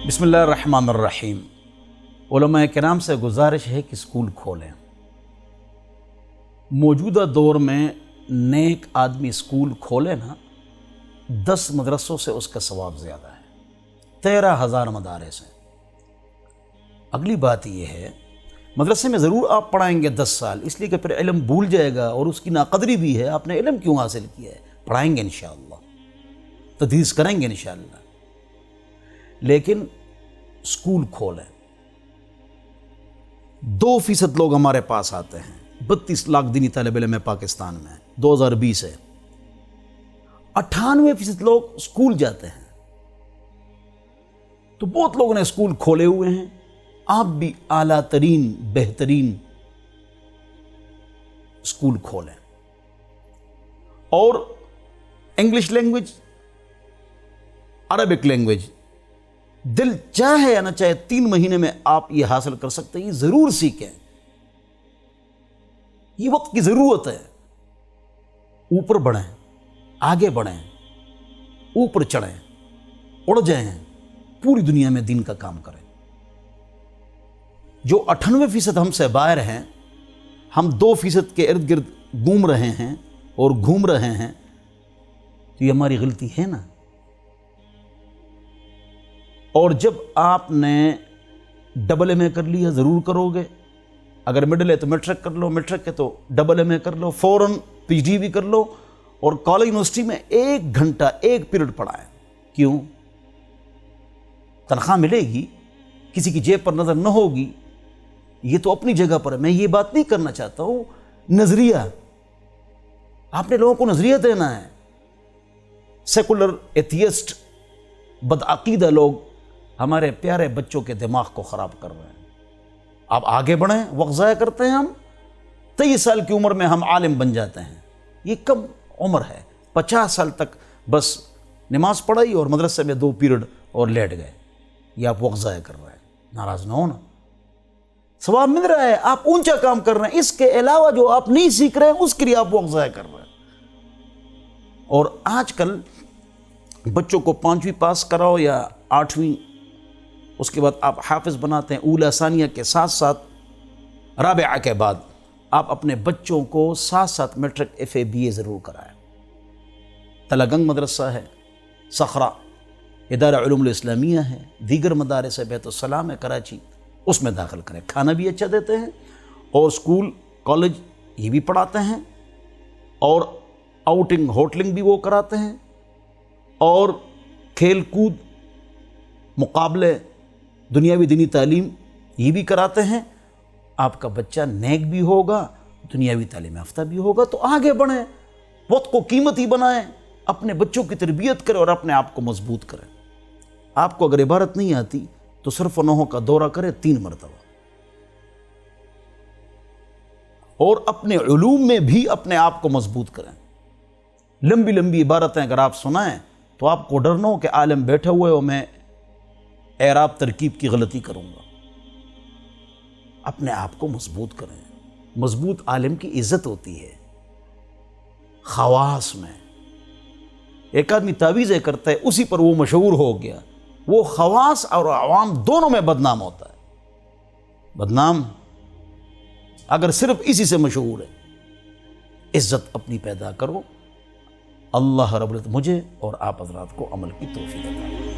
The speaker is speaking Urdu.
بسم اللہ الرحمن الرحیم۔ علماء کرام سے گزارش ہے کہ اسکول کھولیں۔ موجودہ دور میں نیک آدمی اسکول کھولے نا، 10 مدرسوں سے اس کا ثواب زیادہ ہے، 13,000 مدارس ہیں۔ اگلی بات یہ ہے، مدرسے میں ضرور آپ پڑھائیں گے 10 سال، اس لیے کہ پھر علم بھول جائے گا اور اس کی ناقدری بھی ہے۔ آپ نے علم کیوں حاصل کیا ہے؟ پڑھائیں گے انشاءاللہ، تدریس کریں گے انشاءاللہ، لیکن اسکول کھولیں۔ 2% لوگ ہمارے پاس آتے ہیں، 32 لاکھ دینی طالب علم پاکستان میں 2020 ہے، 98% لوگ اسکول جاتے ہیں۔ تو بہت لوگوں نے اسکول کھولے ہوئے ہیں، آپ بھی اعلیٰ ترین بہترین اسکول کھولیں، اور انگلش لینگویج، عربک لینگویج، دل چاہے یا نہ چاہے 3 مہینے میں آپ یہ حاصل کر سکتے ہیں۔ یہ ضرور سیکھیں، یہ وقت کی ضرورت ہے۔ اوپر بڑھیں، آگے بڑھیں، اوپر چڑھیں، اڑ جائیں، پوری دنیا میں دین کا کام کریں۔ جو 98% ہم سے باہر ہیں، ہم 2% کے ارد گرد گھوم رہے ہیں اور گھوم رہے ہیں، تو یہ ہماری غلطی ہے نا۔ اور جب آپ نے ڈبل ایم اے کر لیا، ضرور کرو گے، اگر مڈل ہے تو میٹرک کر لو، میٹرک ہے تو ڈبل ایم اے کر لو، فوراً پی ایچ ڈی بھی کر لو، اور کالج یونیورسٹی میں 1 گھنٹہ 1 پیریڈ پڑھائیں۔ کیوں؟ تنخواہ ملے گی، کسی کی جیب پر نظر نہ ہوگی، یہ تو اپنی جگہ پر ہے۔ میں یہ بات نہیں کرنا چاہتا ہوں، نظریہ، آپ نے لوگوں کو نظریہ دینا ہے۔ سیکولر ایتھیسٹ، بدعقیدہ لوگ ہمارے پیارے بچوں کے دماغ کو خراب کر رہے ہیں۔ آپ آگے بڑھیں، وقت ضائع کرتے ہیں ہم۔ 23 سال کی عمر میں ہم عالم بن جاتے ہیں، یہ کم عمر ہے۔ 50 سال تک بس نماز پڑھائی اور مدرسے میں 2 پیریڈ اور لیٹ گئے، یہ آپ وقت ضائع کر رہے ہیں۔ ناراض نہ ہونا، ثواب مل رہا ہے، آپ اونچا کام کر رہے ہیں۔ اس کے علاوہ جو آپ نہیں سیکھ رہے ہیں، اس کے لیے آپ وقت ضائع کر رہے ہیں۔ اور آج کل بچوں کو 5ویں پاس کراؤ یا 8ویں، اس کے بعد آپ حافظ بناتے ہیں۔ اولا ثانیہ کے ساتھ ساتھ، رابعہ کے بعد آپ اپنے بچوں کو ساتھ ساتھ میٹرک ایف اے بی اے ضرور کرائیں۔ تلگنگ مدرسہ ہے، صخرہ ادارہ علوم الاسلامیہ ہے، دیگر مدارس ہے، بیت السلام ہے کراچی، اس میں داخل کریں۔ کھانا بھی اچھا دیتے ہیں، اور اسکول کالج یہ بھی پڑھاتے ہیں، اور آؤٹنگ ہوٹلنگ بھی وہ کراتے ہیں، اور کھیل کود، مقابلے، دنیاوی دینی تعلیم یہ بھی کراتے ہیں۔ آپ کا بچہ نیک بھی ہوگا، دنیاوی تعلیم یافتہ بھی ہوگا۔ تو آگے بڑھیں، وقت کو قیمتی بنائیں، اپنے بچوں کی تربیت کریں اور اپنے آپ کو مضبوط کریں۔ آپ کو اگر عبارت نہیں آتی تو صرف و نحو کا دورہ کریں 3 مرتبہ، اور اپنے علوم میں بھی اپنے آپ کو مضبوط کریں۔ لمبی لمبی عبارتیں اگر آپ سنائیں تو آپ کو ڈر نہ ہو کہ عالم بیٹھے ہوئے ہو، میں اعراب ترکیب کی غلطی کروں گا۔ اپنے آپ کو مضبوط کریں۔ مضبوط عالم کی عزت ہوتی ہے۔ خواص میں ایک آدمی تعویذیں کرتا ہے، اسی پر وہ مشہور ہو گیا، وہ خواص اور عوام دونوں میں بدنام ہوتا ہے۔ بدنام اگر صرف اسی سے مشہور ہے۔ عزت اپنی پیدا کرو۔ اللہ رب العزت مجھے اور آپ حضرات کو عمل کی توفیق عطا فرمائے۔